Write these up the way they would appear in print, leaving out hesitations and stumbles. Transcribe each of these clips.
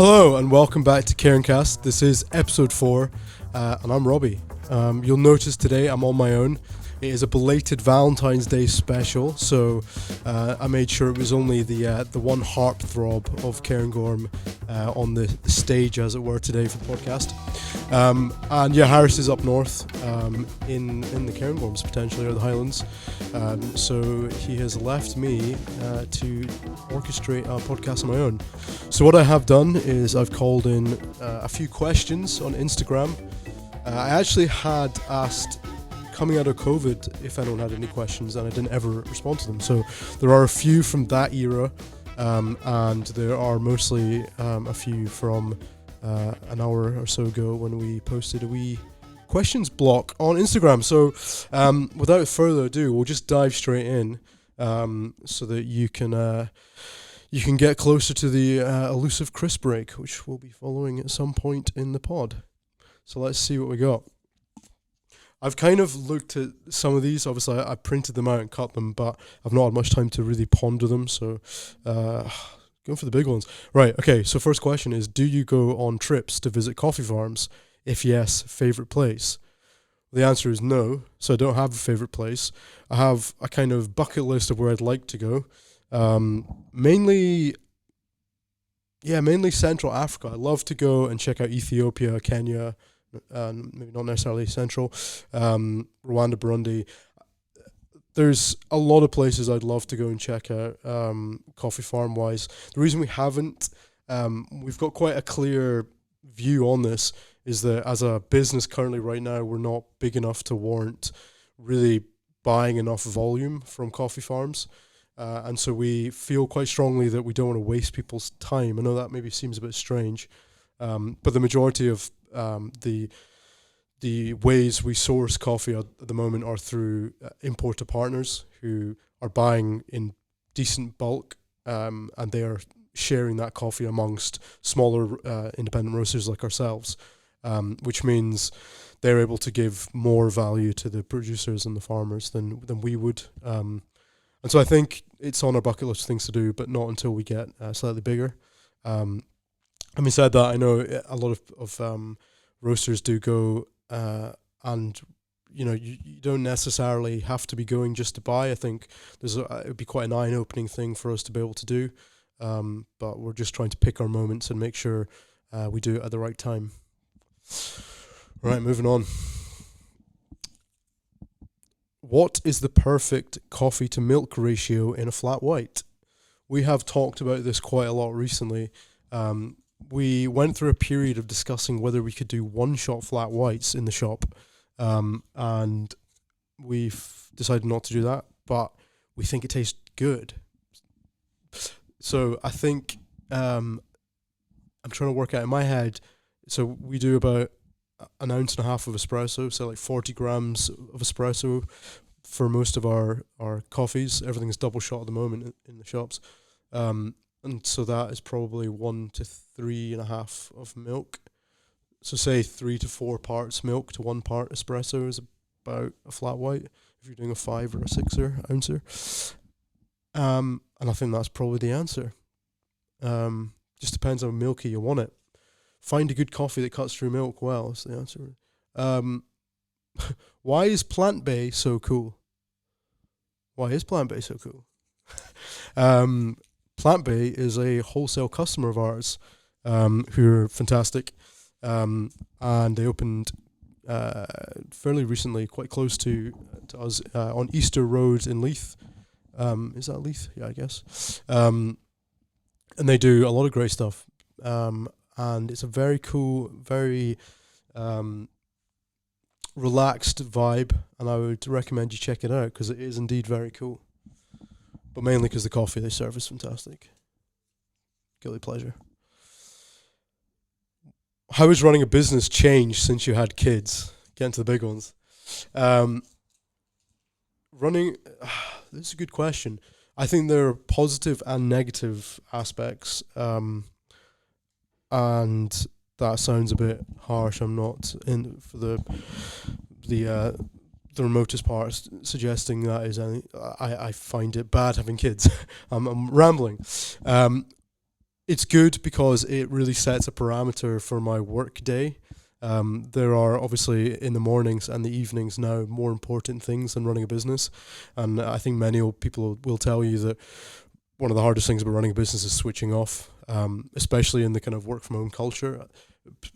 Hello and welcome back to CAIRNcast. This is episode 4 and I'm Robbie. You'll notice today I'm on my own. It is a belated Valentine's Day special, so I made sure it was only the one heartthrob of Cairngorm on the stage, as it were, today for the podcast. And yeah, Harris is up north in the Cairngorms, potentially, or the Highlands. So he has left me to orchestrate a podcast on my own. So what I have done is I've called in a few questions on Instagram. I actually had asked, coming out of COVID, if anyone had any questions, and I didn't ever respond to them. So there are a few from that era, and there are mostly a few from an hour or so ago when we posted a wee questions block on Instagram. So without further ado, we'll just dive straight in so that you can get closer to the elusive Chris break, which we'll be following at some point in the pod. So let's see what we got. I've kind of looked at some of these. Obviously, I printed them out and cut them, but I've not had much time to really ponder them. So, going for the big ones. Right, okay, so first question is, do you go on trips to visit coffee farms? If yes, favourite place? The answer is no, so I don't have a favourite place. I have a kind of bucket list of where I'd like to go. Mainly Central Africa. I love to go and check out Ethiopia, Kenya, maybe not necessarily Central, Rwanda, Burundi. There's a lot of places I'd love to go and check out, coffee farm wise. The reason we haven't, we've got quite a clear view on this, is that as a business currently right now, we're not big enough to warrant really buying enough volume from coffee farms. And so we feel quite strongly that we don't want to waste people's time. I know that maybe seems a bit strange, but the majority of the ways we source coffee at the moment are through importer partners who are buying in decent bulk, and they are sharing that coffee amongst smaller independent roasters like ourselves, which means they're able to give more value to the producers and the farmers than we would. And so I think it's on our bucket list of things to do, but not until we get slightly bigger. Having said that, I know a lot of roasters do go, and you don't necessarily have to be going just to buy. I think it would be quite an eye-opening thing for us to be able to do, but we're just trying to pick our moments and make sure we do it at the right time. Right, moving on. What is the perfect coffee to milk ratio in a flat white? We have talked about this quite a lot recently. We went through a period of discussing whether we could do one-shot flat whites in the shop, and we've decided not to do that, but we think it tastes good. So I think I'm trying to work out in my head. So we do about an ounce and a half of espresso, so like 40 grams of espresso for most of our coffees. Everything's double shot at the moment in the shops. And so that is probably 1 to 3.5 of milk. So say 3 to 4 parts milk to 1 part espresso is about a flat white, if you're doing a 5 or a 6 ouncer. And I think that's probably the answer. Just depends how milky you want it. Find a good coffee that cuts through milk well, is the answer. Why is PlantBae so cool? Why is PlantBae so cool? PlantBae is a wholesale customer of ours, who are fantastic, and they opened fairly recently, quite close to us, on Easter Road in Leith. Is that Leith? Yeah, I guess. And they do a lot of great stuff. And it's a very cool, very relaxed vibe, and I would recommend you check it out because it is indeed very cool. But mainly because the coffee they serve is fantastic. Guilty pleasure. How has running a business changed since you had kids? Getting to the big ones. This is a good question. I think there are positive and negative aspects. And that sounds a bit harsh. I'm not in for the remotest part suggesting that is any. I find it bad having kids. I'm rambling. It's good because it really sets a parameter for my work day. There are obviously in the mornings and the evenings now more important things than running a business, and I think many people will tell you that one of the hardest things about running a business is switching off, especially in the kind of work from home culture.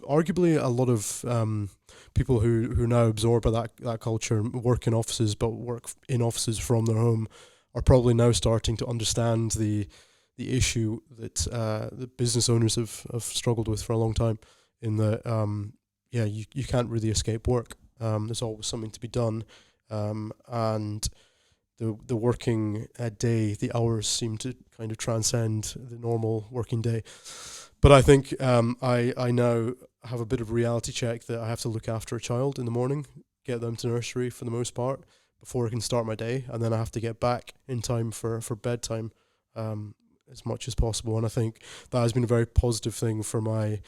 Arguably, a lot of people who are now absorbed by that culture work in offices, but work in offices from their home, are probably now starting to understand the issue that the business owners have struggled with for a long time. In that, you can't really escape work. There's always something to be done, and the working day, the hours seem to kind of transcend the normal working day. But I think I now have a bit of a reality check that I have to look after a child in the morning, get them to nursery for the most part before I can start my day, and then I have to get back in time for bedtime as much as possible. And I think that has been a very positive thing for my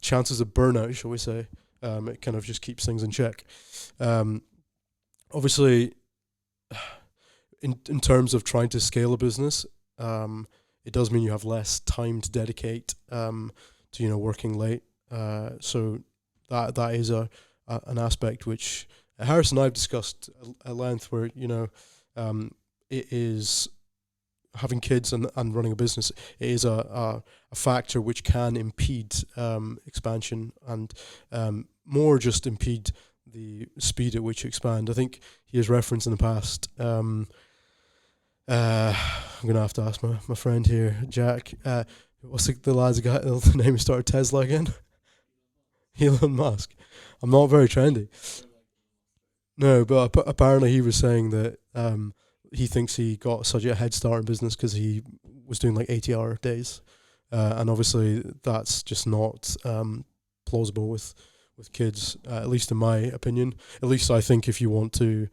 chances of burnout, shall we say. It kind of just keeps things in check. Obviously, in terms of trying to scale a business, it does mean you have less time to dedicate to working late. So that is an aspect which Harris and I have discussed at length, where it is having kids and running a business. It is a factor which can impede expansion and more just impede the speed at which you expand. I think he has referenced in the past. I'm going to have to ask my friend here, Jack. What's the lad's guy? The name who started Tesla again? Elon Musk. I'm not very trendy. No, but apparently he was saying that he thinks he got such a head start in business because he was doing like 80-hour days, and obviously that's just not plausible with kids, at least in my opinion. At least I think if you want to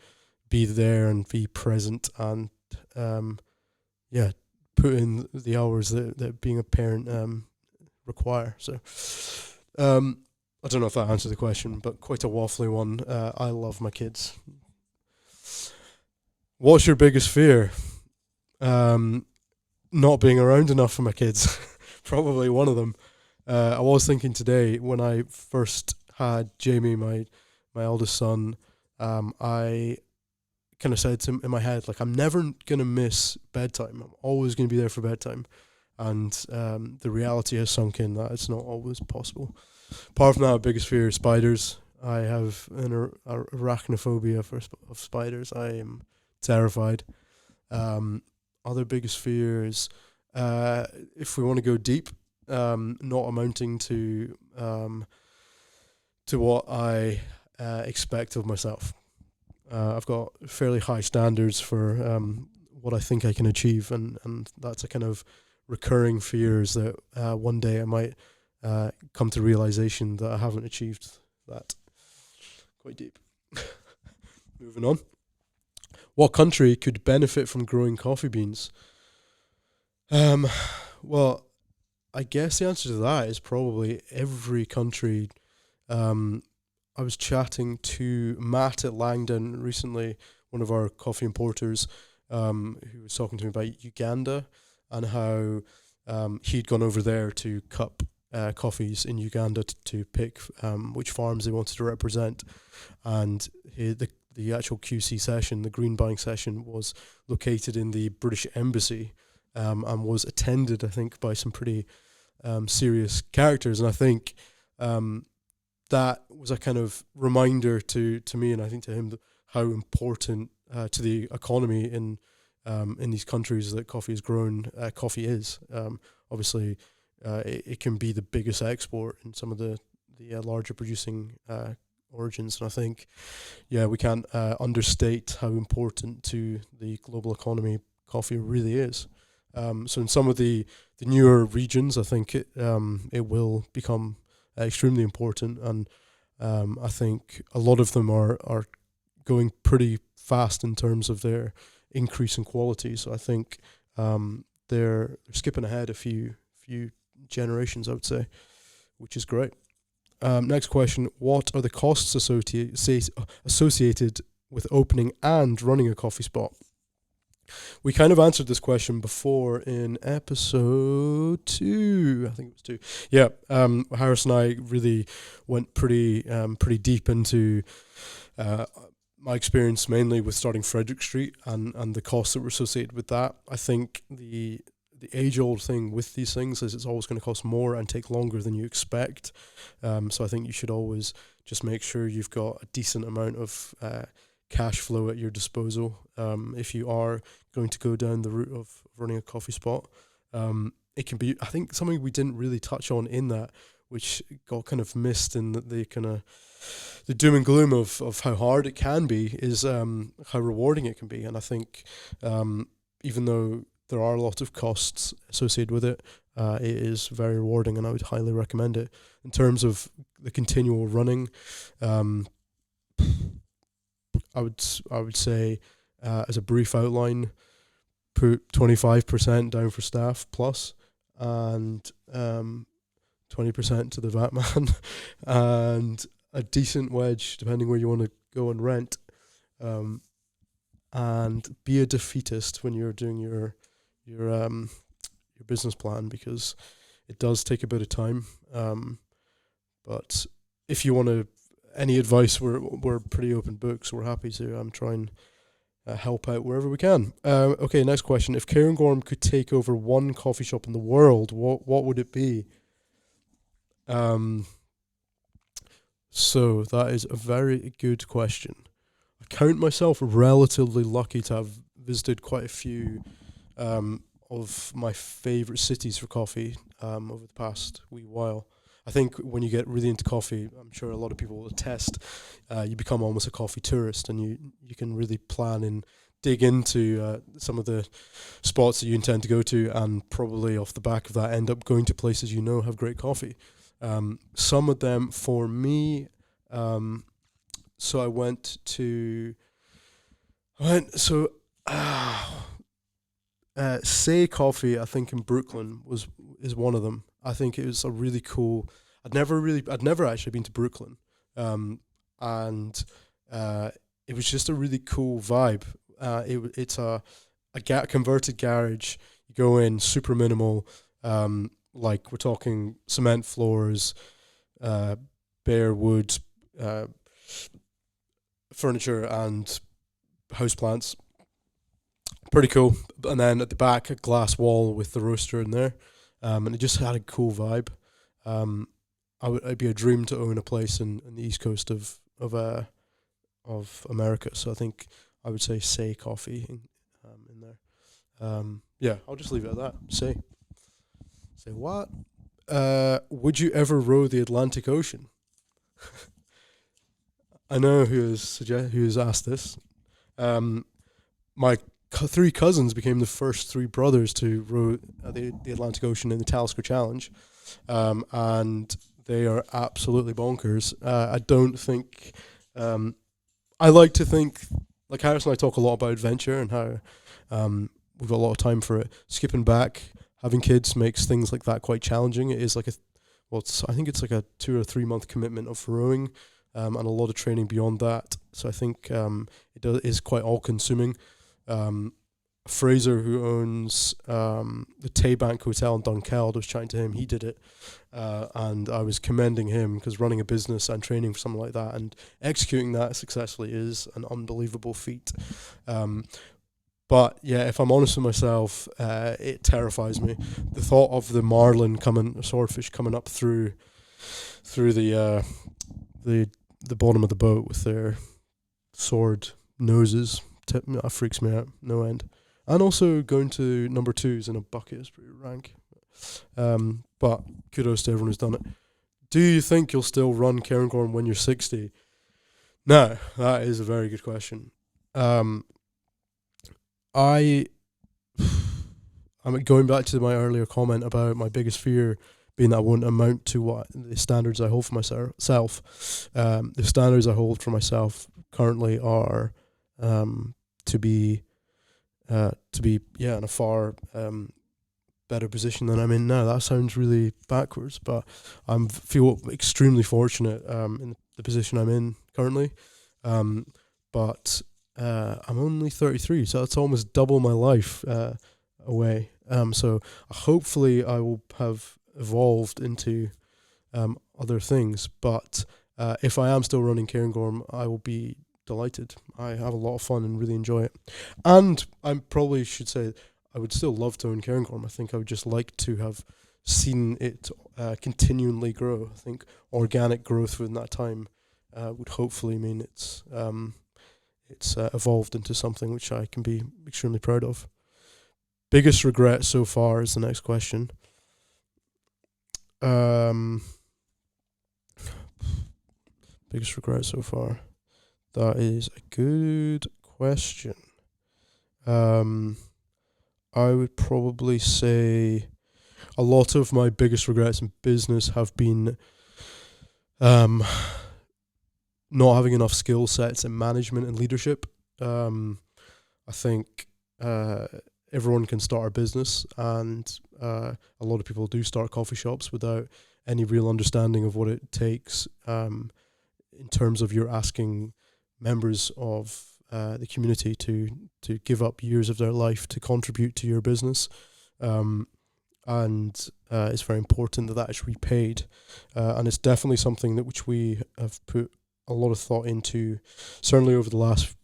be there and be present and put in the hours that being a parent require. So I don't know if that answers the question, but quite a waffly one. I love my kids. What's your biggest fear? Not being around enough for my kids. Probably one of them. I was thinking today when I first had Jamie, my eldest son, I kind of said to him in my head, like, I'm never going to miss bedtime. I'm always going to be there for bedtime. And the reality has sunk in that it's not always possible. Apart from that, my biggest fear is spiders. I have an arachnophobia of spiders. I am terrified. Other biggest fears, if we want to go deep, not amounting to what I expect of myself. I've got fairly high standards for what I think I can achieve, and that's a kind of recurring fears that one day I might come to realization that I haven't achieved that. Quite deep. Moving on. What country could benefit from growing coffee beans? Well, I guess the answer to that is probably every country. I was chatting to Matt at Langdon recently, one of our coffee importers, who was talking to me about Uganda and how he'd gone over there to cup coffees in Uganda to pick which farms they wanted to represent. And the actual QC session, the green buying session, was located in the British Embassy and was attended, I think, by some pretty serious characters. And I think that was a kind of reminder to me, and I think to him, how important to the economy in these countries that coffee is grown. Coffee is obviously it can be the biggest export in some of the larger producing origins, and I think we can't understate how important to the global economy coffee really is. So in some of the newer regions, I think it will become extremely important, and I think a lot of them are going pretty fast in terms of their increase in quality. So I think they're skipping ahead a few generations, I would say, which is great. Next question: what are the costs associated with opening and running a coffee spot? We kind of answered this question before in episode 2. I think it was 2. Yeah, Harris and I really went pretty deep into my experience, mainly with starting Frederick Street and the costs that were associated with that. I think the age-old thing with these things is it's always going to cost more and take longer than you expect. So I think you should always just make sure you've got a decent amount of cash flow at your disposal if you are going to go down the route of running a coffee spot. It can be, I think, something we didn't really touch on in that, which got kind of missed in the doom and gloom of how hard it can be, is how rewarding it can be. And I think even though there are a lot of costs associated with it, it is very rewarding, and I would highly recommend it. In terms of the continual running, I would say, as a brief outline, put 25% down for staff plus, and 20% to the VAT man, and a decent wedge depending where you want to go and rent, and be a defeatist when you're doing your business plan, because it does take a bit of time. But if you want to any advice, we're pretty open books. We're happy to try and help out wherever we can. Okay, next question. If Cairngorm could take over one coffee shop in the world, what would it be? So that is a very good question. I count myself relatively lucky to have visited quite a few of my favourite cities for coffee over the past wee while. I think when you get really into coffee, I'm sure a lot of people will attest, you become almost a coffee tourist, and you can really plan and dig into some of the spots that you intend to go to, and probably off the back of that end up going to places you know have great coffee. Some of them for me, so I went Say Coffee, I think in Brooklyn is one of them. I think it was a really cool. I'd never actually been to Brooklyn, and it was just a really cool vibe. It's a converted garage. You go in, super minimal. Like we're talking cement floors, bare wood, furniture, and houseplants. Pretty cool. And then at the back, a glass wall with the roaster in there. And it just had a cool vibe. It'd be a dream to own a place in the east coast of America. So I think I would say Coffee in there. Yeah, I'll just leave it at that. Say what? Would you ever row the Atlantic Ocean? I know who has asked this. My 3 cousins became the first 3 brothers to row the Atlantic Ocean in the Talisker Challenge, and they are absolutely bonkers. I don't think. I like to think, like Harris and I talk a lot about adventure and how we've got a lot of time for it. Skipping back, having kids makes things like that quite challenging. It is like I think it's like a 2 or 3 month commitment of rowing, and a lot of training beyond that. So I think is quite all consuming. Fraser, who owns the Taybank Hotel in Dunkeld, I was chatting to him. He did it, and I was commending him, because running a business and training for something like that and executing that successfully is an unbelievable feat. But yeah, if I'm honest with myself, it terrifies me. The thought of the marlin swordfish coming up through the bottom of the boat with their sword noses, that freaks me out, no end. And also going to number 2s in a bucket is pretty rank. But kudos to everyone who's done it. Do you think you'll still run Cairngorm when you're 60? No, that is a very good question. I'm going back to my earlier comment about my biggest fear being that I won't amount to what the standards I hold for myself. The standards I hold for myself currently are to be in a far better position than I'm in now. That sounds really backwards, but I feel extremely fortunate in the position I'm in currently. But I'm only 33, so that's almost double my life away. So hopefully I will have evolved into other things. But if I am still running Cairngorm, I will be delighted. I have a lot of fun and really enjoy it. And I probably should say I would still love to own Cairngorm. I think I would just like to have seen it continually grow. I think organic growth within that time would hopefully mean it's evolved into something which I can be extremely proud of. Biggest regret so far is the next question. Biggest regret so far. That is a good question. I would probably say a lot of my biggest regrets in business have been not having enough skill sets in management and leadership. I think everyone can start a business, and a lot of people do start coffee shops without any real understanding of what it takes in terms of you're asking members of the community to give up years of their life to contribute to your business. And it's very important that is repaid. And it's definitely something that which we have put a lot of thought into, certainly over the last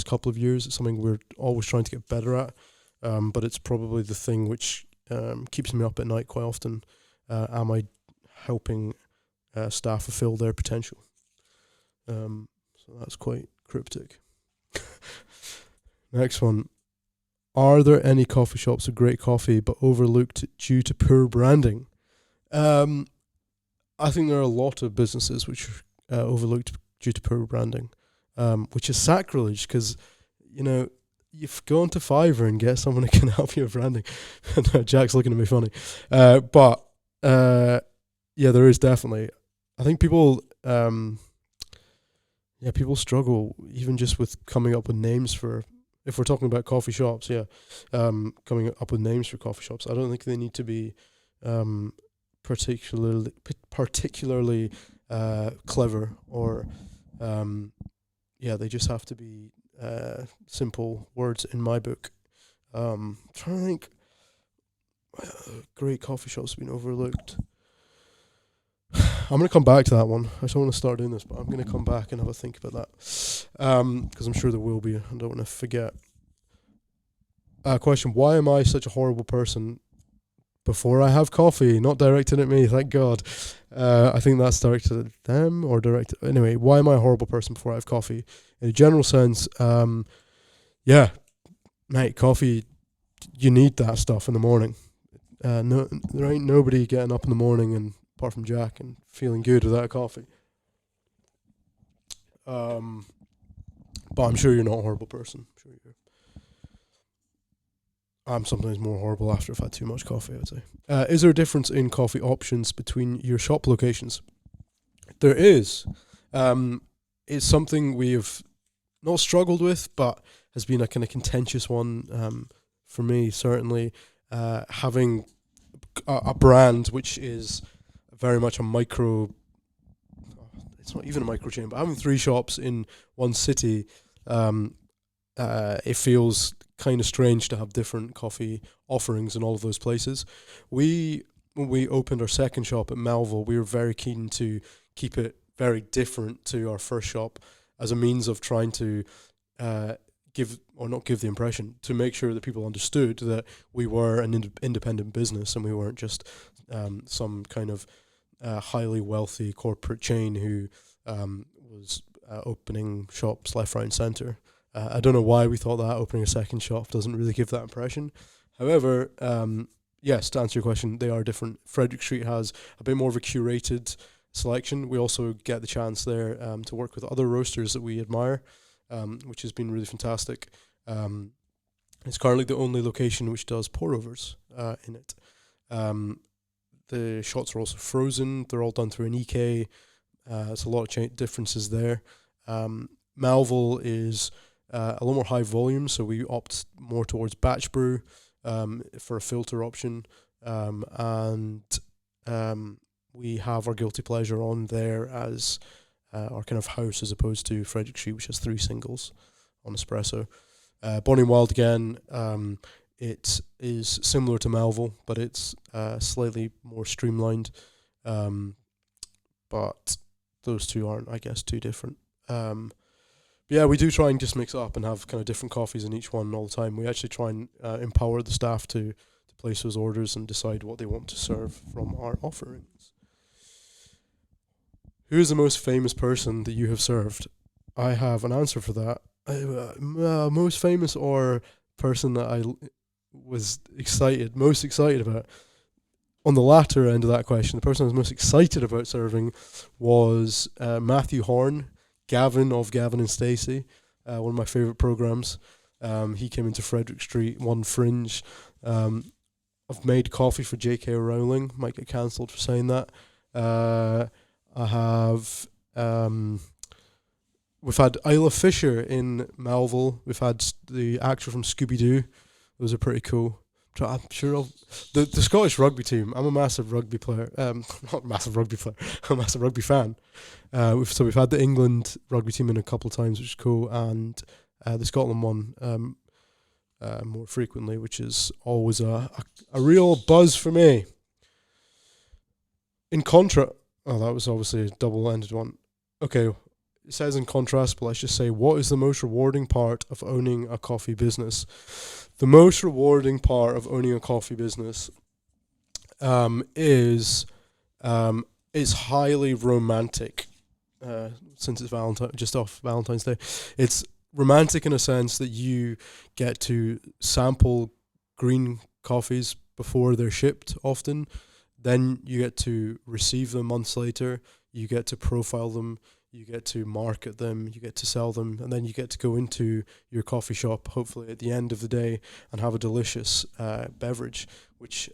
couple of years. It's something we're always trying to get better at, but it's probably the thing which keeps me up at night quite often. Am I helping staff fulfill their potential? So that's quite cryptic. Next one. Are there any coffee shops with great coffee but overlooked due to poor branding? I think there are a lot of businesses which are overlooked due to poor branding, which is sacrilege because, you've gone to Fiverr and get someone who can help you with branding. Jack's looking at me funny. But there is definitely. I think people struggle even just with coming up with names for, if we're talking about coffee shops, coming up with names for coffee shops. I don't think they need to be particularly clever or they just have to be simple words in my book. Trying to think, great coffee shops have been overlooked. I'm going to come back to that one. I don't want to start doing this, but I'm going to come back and have a think about that. Because I'm sure there will be. I don't want to forget. Question, why am I such a horrible person before I have coffee? Not directed at me, thank God. I think that's directed at them or directed... Anyway, why am I a horrible person before I have coffee? In a general sense, mate, coffee, you need that stuff in the morning. No, there ain't nobody getting up in the morning and apart from Jack and feeling good without a coffee. But I'm sure you're not a horrible person. I'm sometimes more horrible after I've had too much coffee, I would say. Is there a difference in coffee options between your shop locations? There is. It's something we've not struggled with, but has been a kind of contentious one for me, certainly. Having a brand which is very much a micro... It's not even a micro chain, but having 3 shops in one city, it feels kind of strange to have different coffee offerings in all of those places. When we opened our second shop at Melville, we were very keen to keep it very different to our first shop as a means of trying to to make sure that people understood that we were an independent business and we weren't just some kind of highly wealthy corporate chain who was opening shops left, right and centre. I don't know why we thought that. Opening a second shop doesn't really give that impression. However, yes, to answer your question, they are different. Frederick Street has a bit more of a curated selection. We also get the chance there to work with other roasters that we admire, which has been really fantastic. It's currently the only location which does pour-overs in it. The shots are also frozen. They're all done through an EK. There's a lot of differences there. Melville is a lot more high volume, so we opt more towards batch brew for a filter option, and we have our guilty pleasure on there as our kind of house as opposed to Frederick Street, which has 3 singles. on espresso. Bonnie and Wild again, it is similar to Melville, but it's slightly more streamlined. But those two aren't, I guess, too different. Yeah, we do try and just mix it up and have kind of different coffees in each one all the time. We actually try and empower the staff to place those orders and decide what they want to serve from our offerings. Who is the most famous person that you have served? I have an answer for that. Most famous or person that I was most excited about. On the latter end of that question, the person I was most excited about serving was Matthew Horn, Gavin of Gavin and Stacey, one of my favourite programmes. He came into Frederick Street, won Fringe. I've made coffee for J.K. Rowling, might get cancelled for saying that. I have... we've had Isla Fisher in Melville. We've had the actor from Scooby-Doo. Those are pretty cool. I'm sure the Scottish rugby team. I'm a massive rugby player. Not a massive rugby player. I'm a massive rugby fan. We've had the England rugby team in a couple of times, which is cool, and the Scotland one more frequently, which is always a real buzz for me. In contrast, that was obviously a double-ended one. Okay, it says in contrast, but let's just say, what is the most rewarding part of owning a coffee business? The most rewarding part of owning a coffee business is highly romantic. Since it's just off Valentine's Day, it's romantic in a sense that you get to sample green coffees before they're shipped often. Then you get to receive them months later. You get to profile them. You get to market them, you get to sell them, and then you get to go into your coffee shop, hopefully at the end of the day, and have a delicious beverage, which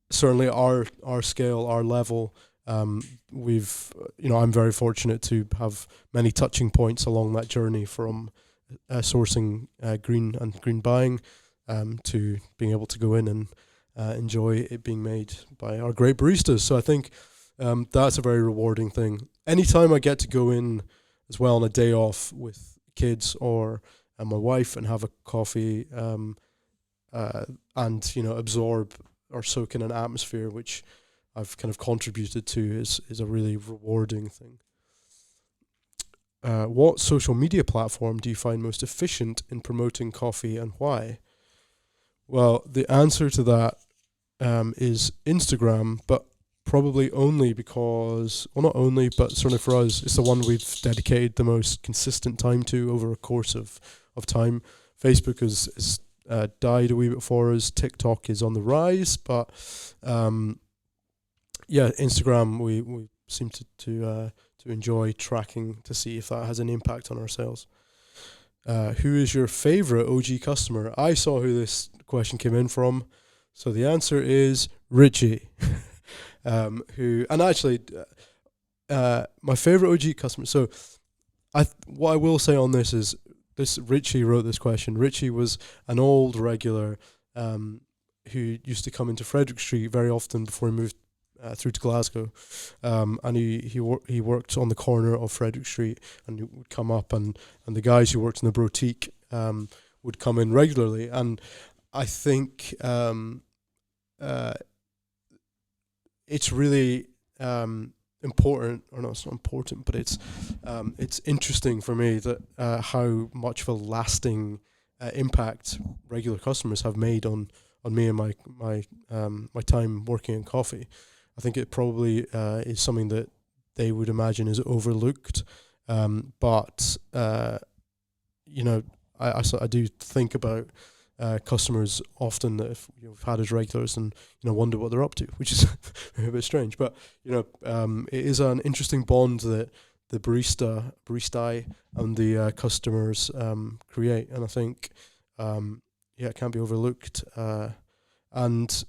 certainly our scale, our level, I'm very fortunate to have many touching points along that journey from sourcing green buying to being able to go in and enjoy it being made by our great baristas. So I think that's a very rewarding thing. Anytime I get to go in as well on a day off with kids or my wife and have a coffee and absorb or soak in an atmosphere which I've kind of contributed to is a really rewarding thing. What social media platform do you find most efficient in promoting coffee and why? Well, the answer to that is Instagram, but probably only because, well, not only, but certainly for us, it's the one we've dedicated the most consistent time to over a course of time. Facebook has died a wee bit for us. TikTok is on the rise, but Instagram we seem to enjoy tracking to see if that has an impact on our sales. Who is your favourite OG customer? I saw who this question came in from, so the answer is Richie. My favourite OG customer. So, what I will say on this is Richie wrote this question. Richie was an old regular who used to come into Frederick Street very often before he moved through to Glasgow, and he worked on the corner of Frederick Street, and he would come up, and the guys who worked in the boutique would come in regularly, and I think it's really important, or no, it's not important, but it's interesting for me that how much of a lasting impact regular customers have made on me and my time working in coffee. I think it probably is something that they would imagine is overlooked, but I do think about customers often that if you've had as regulars and wonder what they're up to, which is a bit strange, but it is an interesting bond that the baristae and the customers create, and I think it can't be overlooked, and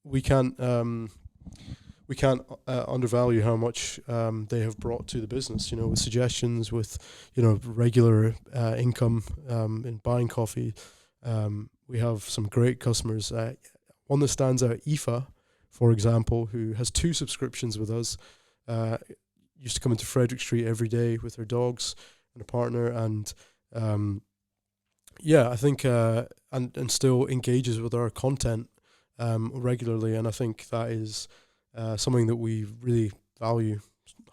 we can't undervalue how much they have brought to the business, with suggestions, with regular income in buying coffee. We have some great customers. One that stands out, Aoife, for example, who has 2 subscriptions with us, used to come into Frederick Street every day with her dogs and a partner, and Yeah, I think and still engages with our content regularly, and I think that is something that we really value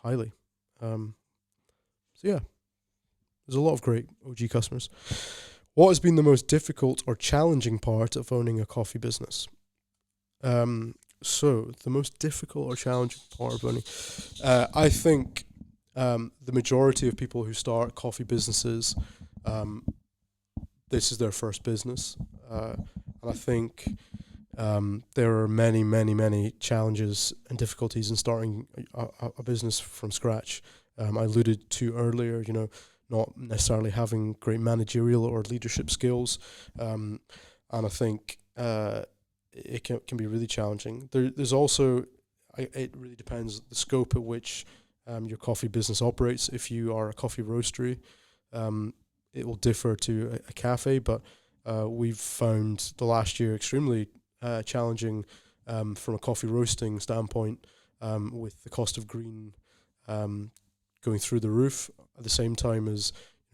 highly. So yeah, there's a lot of great OG customers. What has been the most difficult or challenging part of owning a coffee business? So the most difficult or challenging part of owning, I think the majority of people who start coffee businesses, this is their first business, and I think there are many, many, many challenges and difficulties in starting a business from scratch. I alluded to earlier, not necessarily having great managerial or leadership skills, and I think it can be really challenging. There's also, it really depends the scope at which your coffee business operates. If you are a coffee roastery, it will differ to a cafe, but we've found the last year extremely challenging from a coffee roasting standpoint, with the cost of green going through the roof at the same time as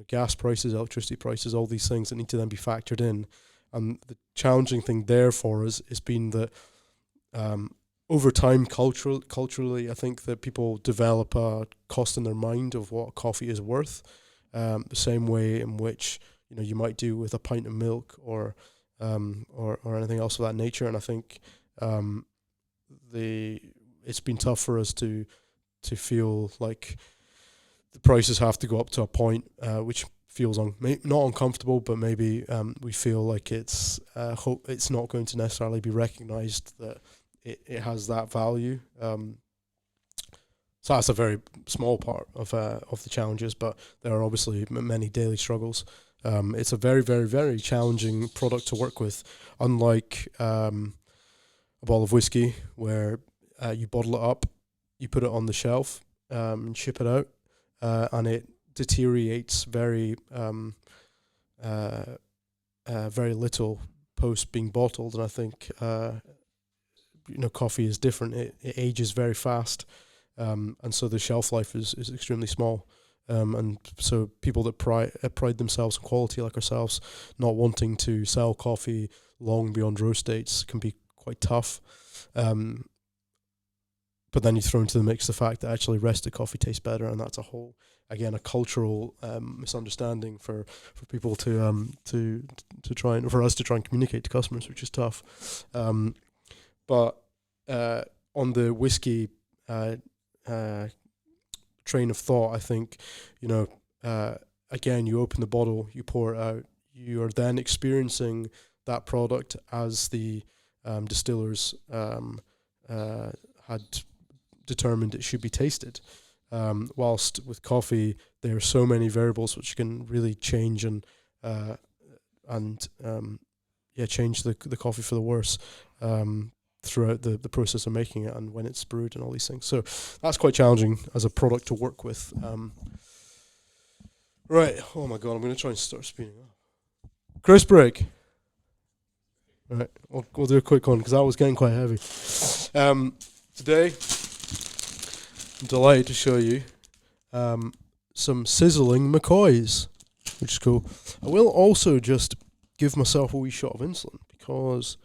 gas prices, electricity prices, all these things that need to then be factored in. And the challenging thing there for us has been that over time, culturally, I think that people develop a cost in their mind of what coffee is worth, the same way in which you might do with a pint of milk or anything else of that nature. And I think it's been tough for us to feel like the prices have to go up to a point which feels not uncomfortable, but maybe we feel like it's not going to necessarily be recognised that it has that value. So that's a very small part of the challenges, but there are obviously many daily struggles. It's a very, very, very challenging product to work with, unlike a bottle of whiskey where you bottle it up, you put it on the shelf and ship it out, and it deteriorates very very little post being bottled. And I think coffee is different. It ages very fast, and so the shelf life is extremely small. And so people that pride themselves on quality, like ourselves, not wanting to sell coffee long beyond roast dates, can be quite tough. But then you throw into the mix the fact that actually rested coffee tastes better, and that's a cultural misunderstanding for people to try and for us to try and communicate to customers, which is tough. But on the whiskey train of thought, I think again, you open the bottle, you pour it out, you are then experiencing that product as the distillers had determined it should be tasted. Whilst with coffee, there are so many variables which can really change and change the coffee for the worse throughout the process of making it and when it's brewed and all these things. So that's quite challenging as a product to work with. Right. Oh my God, I'm going to try and start speeding up. Crisp break. Right. We'll do a quick one because that was getting quite heavy. Today, I'm delighted to show you some sizzling McCoys, which is cool. I will also just give myself a wee shot of insulin because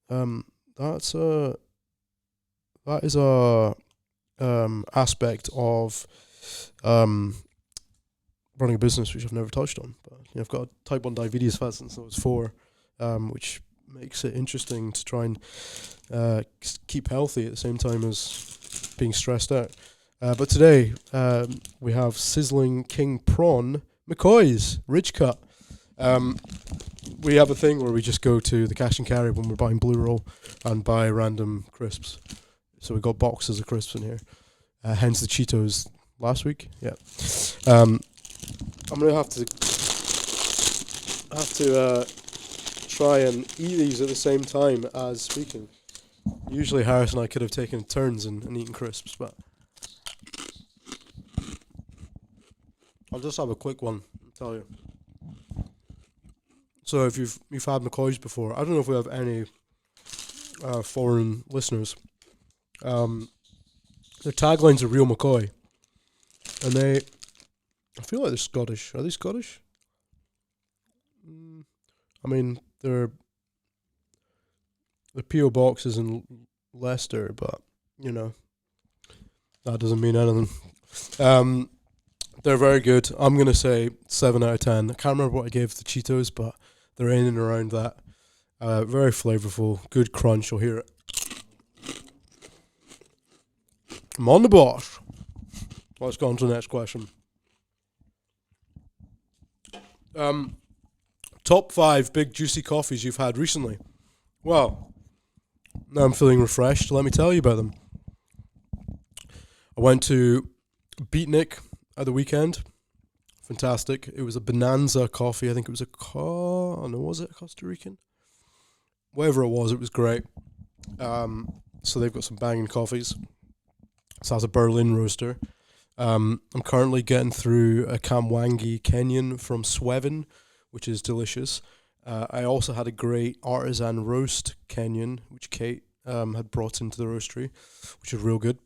that is a aspect of running a business which I've never touched on. But I've got type 1 diabetes since I was 4, which makes it interesting to try and keep healthy at the same time as being stressed out. But today we have Sizzling King Prawn McCoys Ridge Cut. We have a thing where we just go to the cash and carry when we're buying Blue Roll and buy random crisps. So we got boxes of crisps in here. Hence the Cheetos last week. Yeah. I'm gonna have to try and eat these at the same time as speaking. Usually Harris and I could have taken turns and eaten crisps, but I'll just have a quick one and tell you. So if you've had McCoys before, I don't know if we have any foreign listeners. Their tagline's a real McCoy, and I feel like they're Scottish. Are they Scottish? I mean, the PO box is in Leicester, but you know that doesn't mean anything. Um, they're very good. I'm gonna say 7 out of 10. I can't remember what I gave the Cheetos, but they're in and around that. Very flavorful, good crunch. You'll hear it. I'm on the boss. Let's go on to the next question. Top 5 big juicy coffees you've had recently. Well, now I'm feeling refreshed. Let me tell you about them. I went to Beatnik at the weekend. Fantastic. It was a Bonanza coffee. I think it was was it Costa Rican? Whatever it was great. So they've got some banging coffees. So that's a Berlin roaster. I'm currently getting through a Kamwangi Kenyan from Swevin, which is delicious. I also had a great artisan roast Kenyan, which Kate had brought into the roastery, which is real good.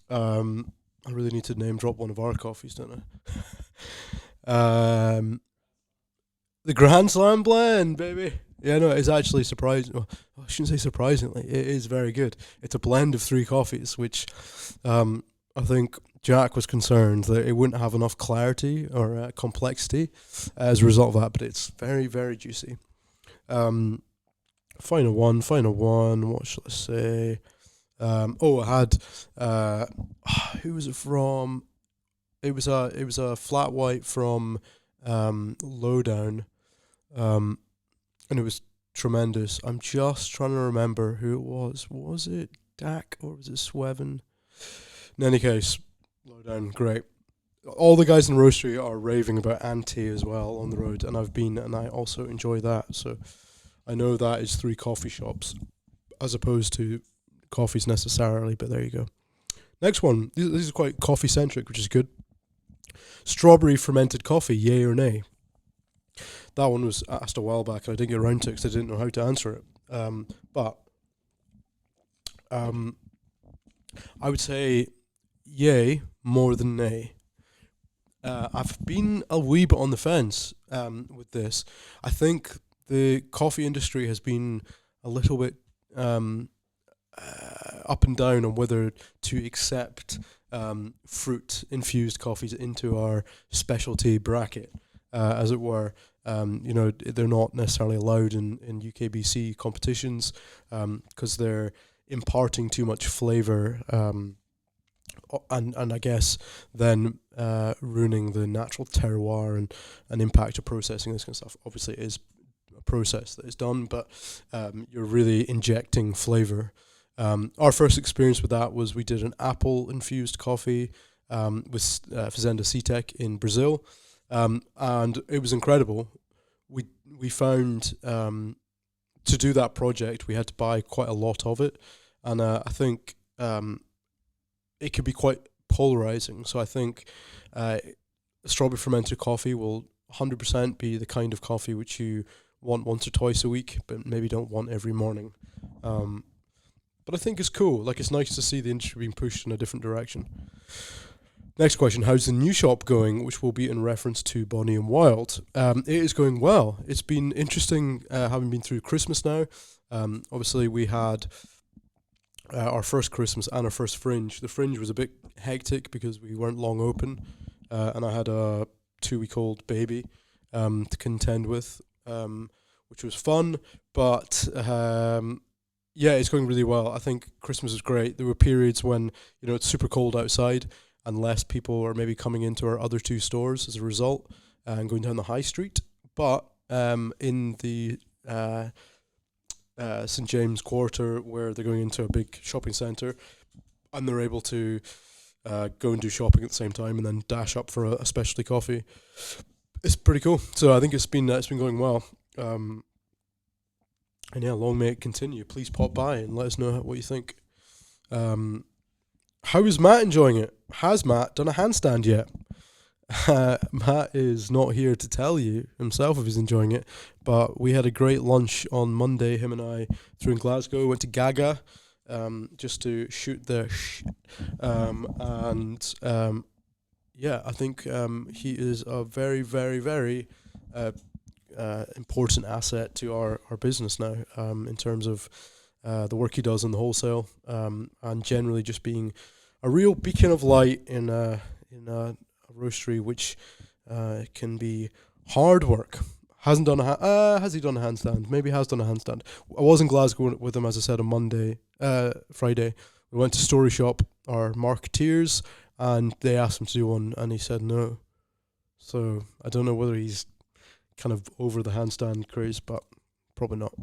I really need to name drop one of our coffees, don't I? The Grand Slam blend, baby. Yeah, no, it's actually surprising. Well, I shouldn't say surprisingly. It is very good. It's a blend of 3 coffees, which I think Jack was concerned that it wouldn't have enough clarity or complexity as a result of that, but it's very, very juicy. Final one. What shall I say? I had who was it from? It was a flat white from Lowdown, and it was tremendous. I'm just trying to remember who it was. Was it Dak or was it Swevin? In any case, Lowdown, great. All the guys in the roastery are raving about Ante as well on the road, and I've been, and I also enjoy that. So I know that is 3 coffee shops as opposed to coffees necessarily, but there you go. Next one. This is quite coffee centric, which is good. Strawberry fermented coffee, yay or nay? That one was asked a while back, and I didn't get around to it because I didn't know how to answer it. But I would say yay more than nay. I've been a wee bit on the fence with this. I think the coffee industry has been a little bit up and down on whether to accept fruit-infused coffees into our specialty bracket, as it were. They're not necessarily allowed in UKBC competitions because they're imparting too much flavour and I guess then ruining the natural terroir and impact of processing, this kind of stuff. Obviously, it is a process that is done, but you're really injecting flavour. Our first experience with that was we did an apple-infused coffee with Fazenda Citec in Brazil, and it was incredible. We found to do that project, we had to buy quite a lot of it, and I think it could be quite polarizing. So I think strawberry fermented coffee will 100% be the kind of coffee which you want once or twice a week, but maybe don't want every morning. But I think it's cool. Like, it's nice to see the industry being pushed in a different direction. Next question, how's the new shop going, which will be in reference to Bonnie and Wild? It is going well. It's been interesting having been through Christmas now. Obviously, we had our first Christmas and our first Fringe. The Fringe was a bit hectic because we weren't long open, and I had a 2-week-old baby to contend with, which was fun, but it's going really well. I think Christmas is great. There were periods when, it's super cold outside and less people are maybe coming into our other 2 stores as a result and going down the high street. But in the St. James Quarter, where they're going into a big shopping centre and they're able to go and do shopping at the same time and then dash up for a specialty coffee, it's pretty cool. So I think it's been going well. And yeah, long may it continue. Please pop by and let us know what you think. How is Matt enjoying it? Has Matt done a handstand yet? Matt is not here to tell you himself if he's enjoying it, but we had a great lunch on Monday, him and I, through in Glasgow. Went to Gaga just to shoot the I think he is a very, very, very important asset to our business now, in terms of the work he does in the wholesale, and generally just being a real beacon of light in a roastery, which can be hard work. Hasn't done has he done a handstand? Maybe has done a handstand. I was in Glasgow with him, as I said, on Friday. We went to Story Shop, our marketeers, and they asked him to do one, and he said no. So I don't know whether he's kind of over the handstand craze, but probably not.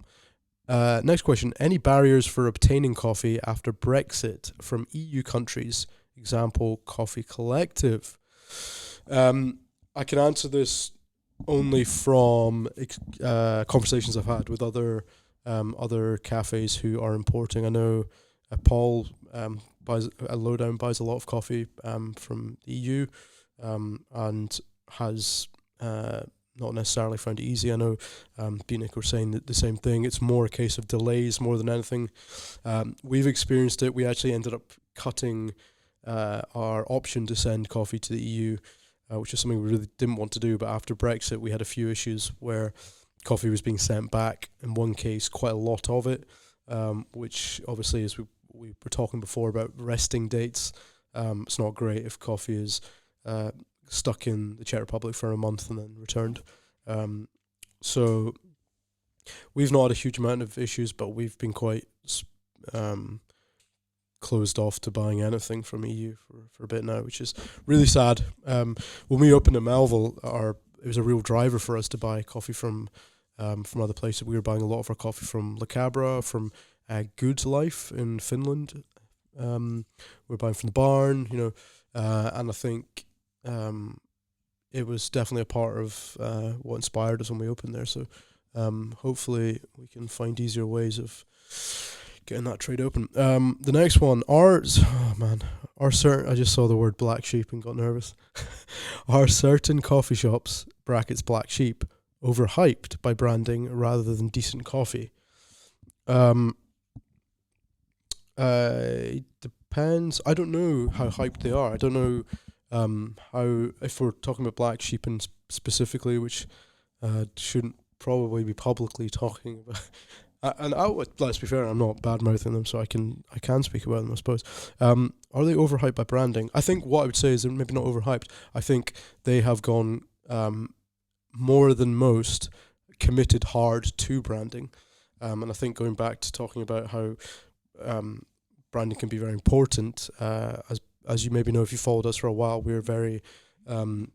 Next question. Any barriers for obtaining coffee after Brexit from EU countries? Example, Coffee Collective. I can answer this only from conversations I've had with other cafes who are importing. I know Paul buys a lot of coffee from the EU, and has not necessarily found it easy. I know Beanick were saying the same thing. It's more a case of delays more than anything. We've experienced it. We actually ended up cutting our option to send coffee to the EU, which is something we really didn't want to do. But after Brexit, we had a few issues where coffee was being sent back. In one case, quite a lot of it, which obviously, as we were talking before about resting dates, it's not great if coffee is stuck in the Czech Republic for a month and then returned. So we've not had a huge amount of issues, but we've been quite closed off to buying anything from EU for a bit now, which is really sad. When we opened in Melville, it was a real driver for us to buy coffee from other places. We were buying a lot of our coffee from La Cabra, from Good Life in Finland. We were buying from the Barn, and I think it was definitely a part of what inspired us when we opened there. So hopefully we can find easier ways of getting that trade open. The next one, I just saw the word black sheep and got nervous. Are certain coffee shops, brackets black sheep, overhyped by branding rather than decent coffee? It depends. I don't know how hyped they are. I don't know how, if we're talking about black sheep and specifically, which shouldn't probably be publicly talking about. And let's be fair, I'm not bad mouthing them, so I can speak about them, I suppose. Are they overhyped by branding? I think what I would say is they're maybe not overhyped. I think they have gone more than most committed hard to branding, and I think going back to talking about how branding can be very important. As you maybe know, if you followed us for a while, we're very of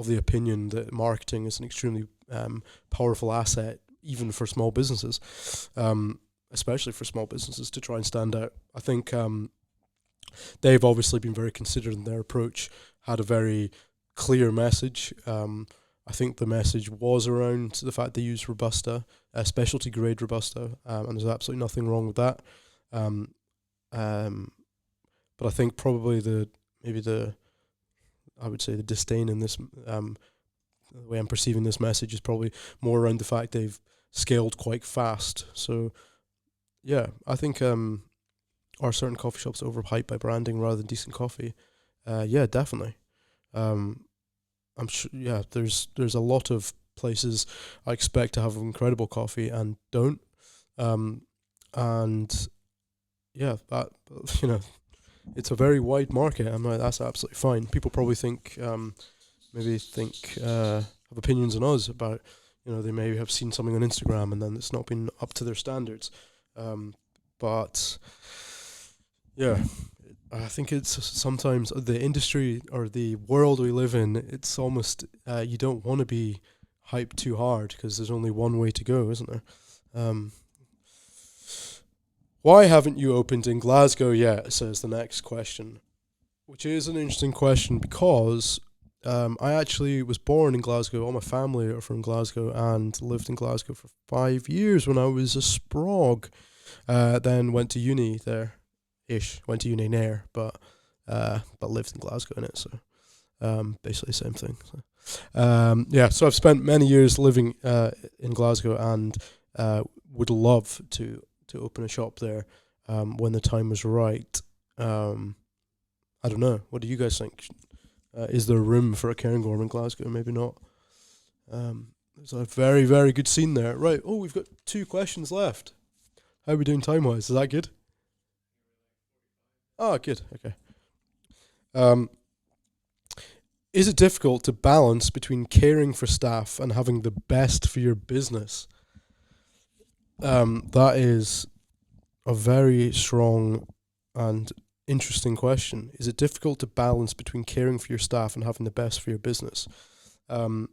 the opinion that marketing is an extremely powerful asset, even for small businesses, especially for small businesses, to try and stand out. I think they've obviously been very considered in their approach, had a very clear message. I think the message was around the fact they use Robusta, specialty grade Robusta, and there's absolutely nothing wrong with that. But I think probably the disdain in this, the way I'm perceiving this message is probably more around the fact they've scaled quite fast. So, yeah, I think are certain coffee shops overhyped by branding rather than decent coffee? Yeah, definitely. I'm sure. Yeah, there's a lot of places I expect to have incredible coffee and don't. And yeah, that it's a very wide market. I'm like, that's absolutely fine. People probably think have opinions on us about, they may have seen something on Instagram and then it's not been up to their standards. But yeah, I think it's sometimes the industry or the world we live in, it's almost, you don't want to be hyped too hard because there's only one way to go, isn't there? Why haven't you opened in Glasgow yet, says the next question, which is an interesting question because I actually was born in Glasgow. All my family are from Glasgow and lived in Glasgow for 5 years when I was a sprog. Then went to uni there-ish. Went to uni there, but lived in Glasgow in it, so basically the same thing. So. So I've spent many years living in Glasgow and would love to open a shop there when the time was right. I don't know. What do you guys think? Is there room for a Cairngorm in Glasgow? Maybe not. There's a very, very good scene there. Right. Oh, we've got 2 questions left. How are we doing time-wise? Is that good? Oh, good. Okay. Um, is it difficult to balance between caring for staff and having the best for your business? That is a very strong and interesting question. Is it difficult to balance between caring for your staff and having the best for your business? Um,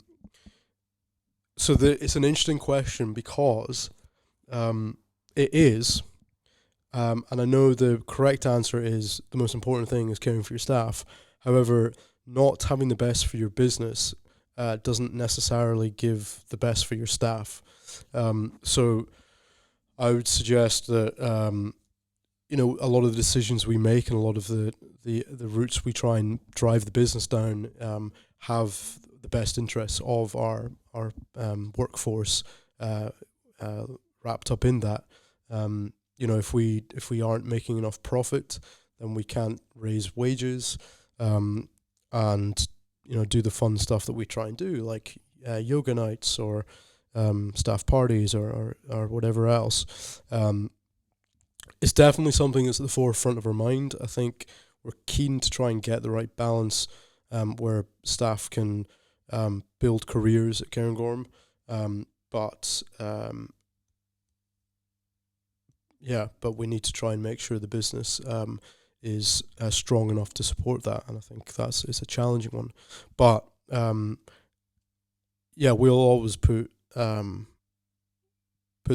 it's an interesting question because it is, and I know the correct answer is the most important thing is caring for your staff. However, not having the best for your business doesn't necessarily give the best for your staff. So I would suggest that a lot of the decisions we make and a lot of the routes we try and drive the business down have the best interests of our workforce wrapped up in that. If we aren't making enough profit, then we can't raise wages, and do the fun stuff that we try and do, like yoga nights or staff parties or whatever else. It's definitely something that's at the forefront of our mind. I think we're keen to try and get the right balance where staff can build careers at Cairngorm, but we need to try and make sure the business is strong enough to support that, and I think it's a challenging one. But we'll always put the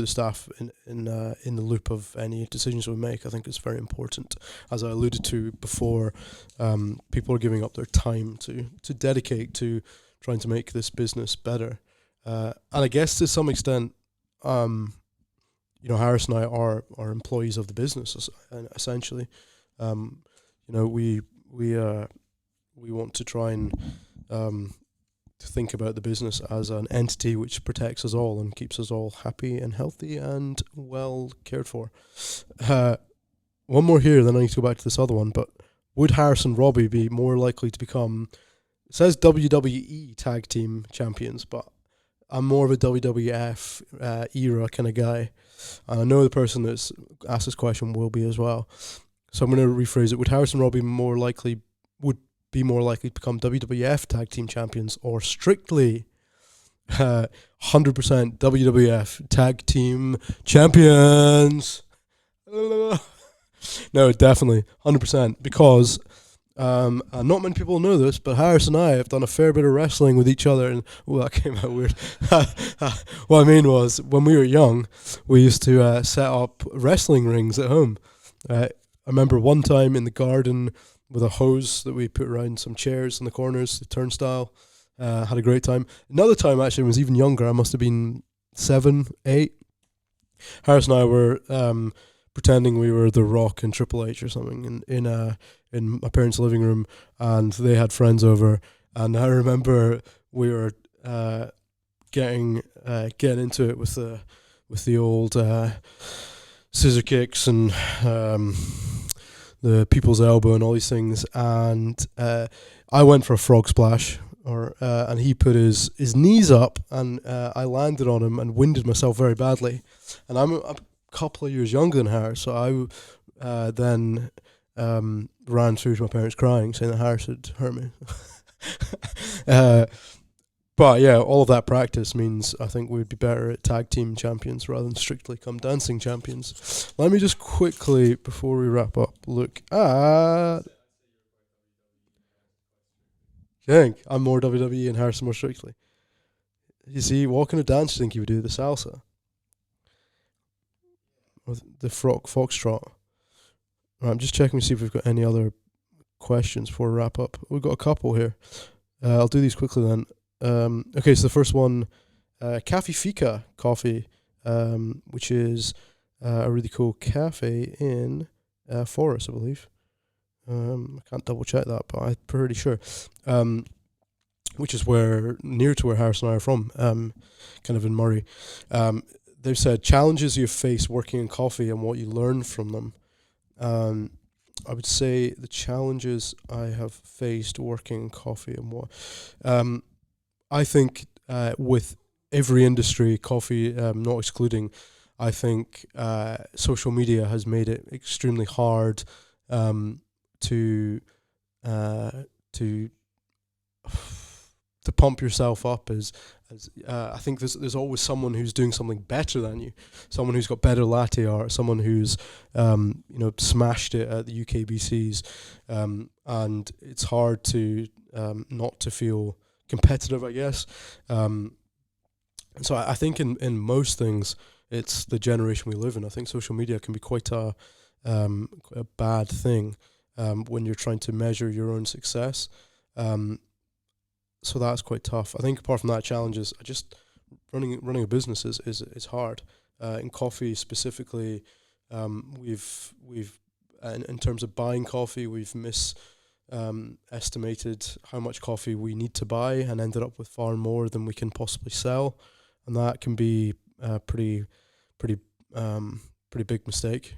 staff in the loop of any decisions we make. I think it's very important. As I alluded to before, people are giving up their time to dedicate to trying to make this business better. And I guess to some extent, Harris and I are employees of the business, essentially. We want to try and to think about the business as an entity which protects us all and keeps us all happy and healthy and well cared for. One more here, then I need to go back to this other one. But would Harris and Robi be more likely to become? It says WWE Tag Team Champions, but I'm more of a WWF era kind of guy, and I know the person that's asked this question will be as well. So I'm going to rephrase it. Would Harris and Robi would be more likely to become WWF Tag Team Champions, or strictly 100% WWF Tag Team Champions? No, definitely 100%, because and not many people know this, but Harris and I have done a fair bit of wrestling with each other, and that came out weird. What I mean was, when we were young, we used to set up wrestling rings at home. I remember one time in the garden with a hose that we put around some chairs in the corners, the turnstile. Had a great time. Another time, actually, I was even younger. I must have been 7, 8. Harris and I were pretending we were The Rock and Triple H or something in my parents' living room, and they had friends over. And I remember we were getting into it with the old scissor kicks and the people's elbow and all these things. And I went for a frog splash, and he put his knees up, and I landed on him and winded myself very badly. And I'm a couple of years younger than Harris, so I then ran through to my parents crying, saying that Harris had hurt me. But yeah, all of that practice means I think we'd be better at tag team champions rather than strictly come dancing champions. Let me just quickly, before we wrap up, look at... I think I'm more WWE and Harris more strictly. You see, walking a dance, you think you would do the salsa. Or the foxtrot. Right, I'm just checking to see if we've got any other questions before we wrap up. We've got a couple here. I'll do these quickly then. Okay, so the first one, Cafe Fika Coffee, which is a really cool cafe in Forest, I believe. I can't double check that, but I'm pretty sure. Which is near to where Harris and I are from, kind of in Murray. They've said challenges you face working in coffee and what you learn from them. I would say the challenges I have faced working in coffee and what I think with every industry, coffee not excluding, I think social media has made it extremely hard to uh, to to pump yourself up as I think there's always someone who's doing something better than you, someone who's got better latte art, someone who's smashed it at the UKBCs, and it's hard to not to feel competitive, I guess. So I think in most things it's the generation we live in. I think social media can be quite a bad thing when you're trying to measure your own success. So that's quite tough. I think apart from that, challenges, I just running a business is hard. In coffee specifically, we've in terms of buying coffee, we've estimated how much coffee we need to buy and ended up with far more than we can possibly sell, and that can be a pretty big mistake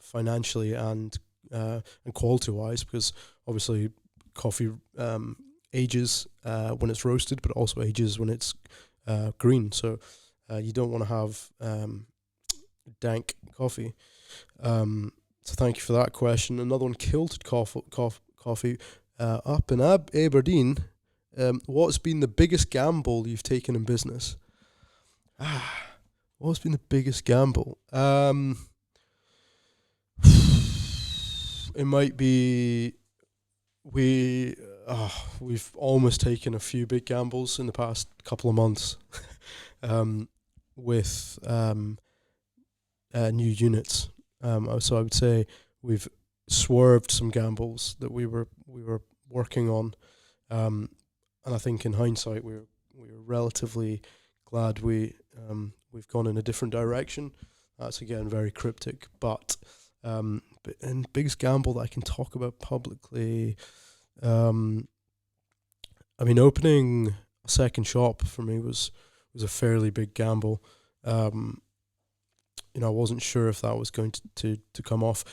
financially and quality wise, because obviously coffee ages when it's roasted, but also ages when it's green. So you don't want to have dank coffee. So thank you for that question. Another one, Kilted Coffee up in Aberdeen. What's been the biggest gamble you've taken in business? What's been the biggest gamble? It might be we've almost taken a few big gambles in the past couple of months with new units. So I would say we've swerved some gambles that we were working on, and I think in hindsight we were relatively glad we've gone in a different direction. That's again very cryptic, but in biggest gamble that I can talk about publicly, I mean, opening a second shop for me was a fairly big gamble. I wasn't sure if that was going to come off.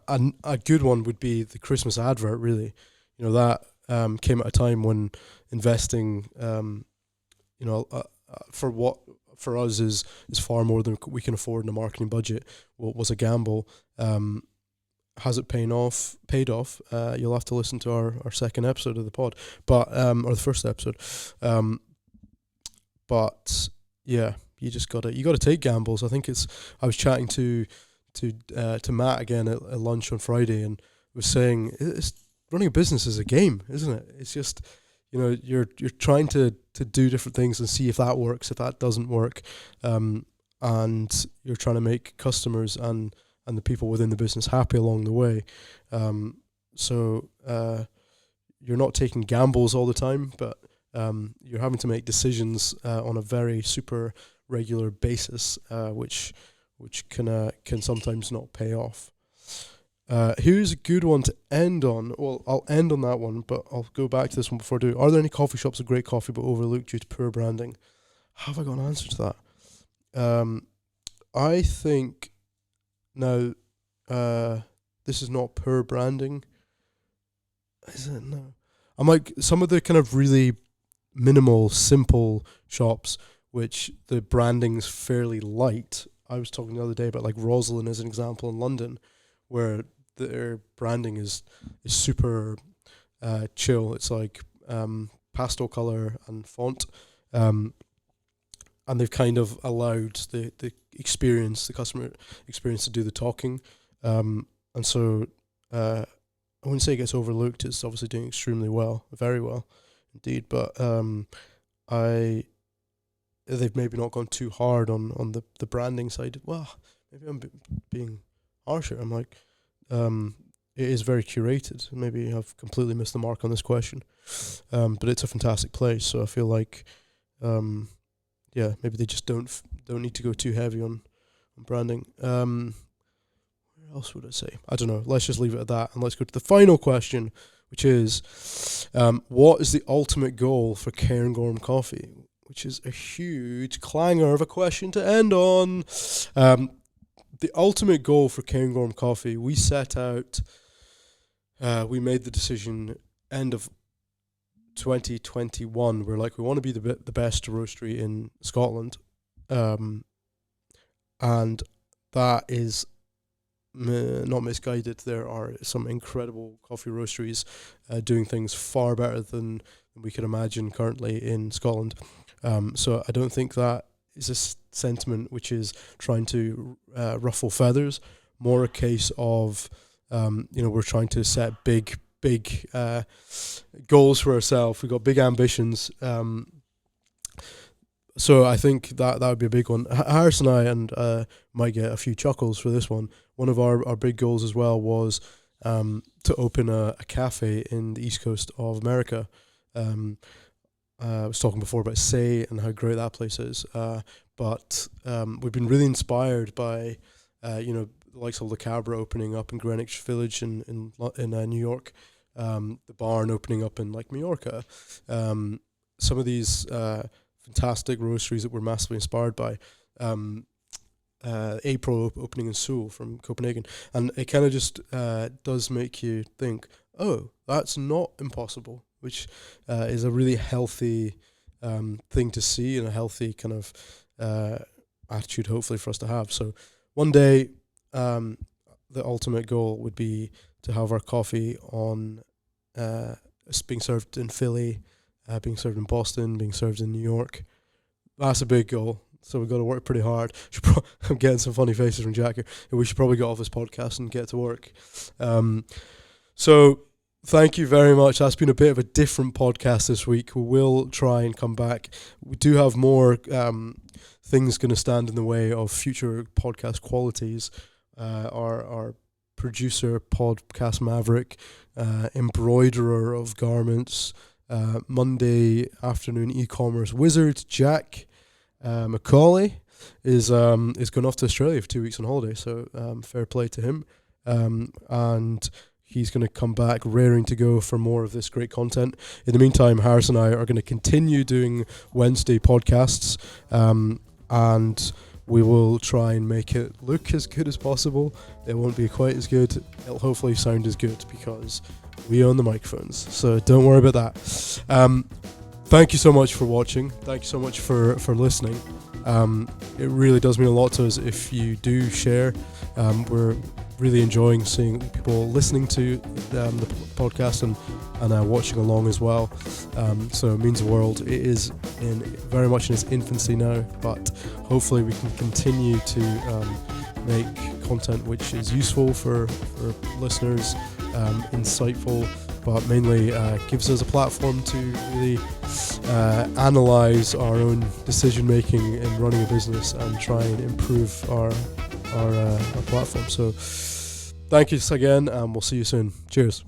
A good one would be the Christmas advert, really. That came at a time when investing, for us is far more than we can afford in a marketing budget. Was a gamble. Has it paid off? You'll have to listen to our second episode of the pod, but or the first episode. But yeah, you gotta take gambles. I think I was chatting to Matt again at lunch on Friday, and was saying running a business is a game, isn't it? It's just you're trying to do different things and see if that works, if that doesn't work, and you're trying to make customers and the people within the business happy along the way. So you're not taking gambles all the time, but you're having to make decisions on a very super regular basis, which can sometimes not pay off. Here's a good one to end on. Well, I'll end on that one, but I'll go back to this one before I do. Are there any coffee shops with great coffee but overlooked due to poor branding? Have I got an answer to that? I think now this is not poor branding. Is it? No. I'm like some of the kind of really minimal, simple shops, which the branding's fairly light. I was talking the other day about like Roslyn as an example in London, where their branding is super chill. It's like pastel color and font, and they've kind of allowed the customer experience to do the talking, and so I wouldn't say it gets overlooked. It's obviously doing extremely well, very well indeed, but they've maybe not gone too hard on the branding side. Well, maybe I'm being harsher. I'm like, it is very curated. Maybe I've completely missed the mark on this question, but it's a fantastic place. So I feel like, maybe they just don't need to go too heavy on branding. Where else would I say? I don't know. Let's just leave it at that, and let's go to the final question, which is, what is the ultimate goal for Cairngorm Coffee? Which is a huge clanger of a question to end on. The ultimate goal for Cairngorm Coffee, we set out, we made the decision end of 2021, we're like, we want to be the best roastery in Scotland. And that is not misguided. There are some incredible coffee roasteries doing things far better than we can imagine currently in Scotland. So I don't think that is a sentiment which is trying to ruffle feathers. More a case of, we're trying to set big goals for ourselves. We've got big ambitions. So I think that would be a big one. Harris and I might get a few chuckles for this one. One of our big goals as well was to open a cafe in the east coast of America. I was talking before about Say and how great that place is. But we've been really inspired by, the likes of the Cabra opening up in Greenwich Village in New York, the Barn opening up in like Mallorca. Some of these fantastic roasteries that we're massively inspired by. April opening in Seoul from Copenhagen, and it kind of just does make you think, oh, that's not impossible, which is a really healthy thing to see and a healthy kind of attitude, hopefully, for us to have. So one day, the ultimate goal would be to have our coffee on being served in Philly, being served in Boston, being served in New York. That's a big goal. So we've got to work pretty hard. I'm getting some funny faces from Jack here. We should probably get off this podcast and get to work. So thank you very much. That's been a bit of a different podcast this week. We will try and come back. We do have more things going to stand in the way of future podcast qualities. Our producer, podcast maverick, embroiderer of garments, Monday afternoon e-commerce wizard, Jack Macaulay is going off to Australia for 2 weeks on holiday, so fair play to him. And he's going to come back raring to go for more of this great content. In the meantime, Harris and I are going to continue doing Wednesday podcasts, and we will try and make it look as good as possible. It won't be quite as good. It'll hopefully sound as good because we own the microphones, so don't worry about that. Thank you so much for watching. Thank you so much for listening. It really does mean a lot to us if you do share. We're really enjoying seeing people listening to the podcast and watching along as well. So it means the world. It is very much in its infancy now, but hopefully we can continue to make content which is useful for listeners, insightful, but mainly gives us a platform to really analyze our own decision making in running a business and try and improve our platform. So thank you again, and we'll see you soon. Cheers.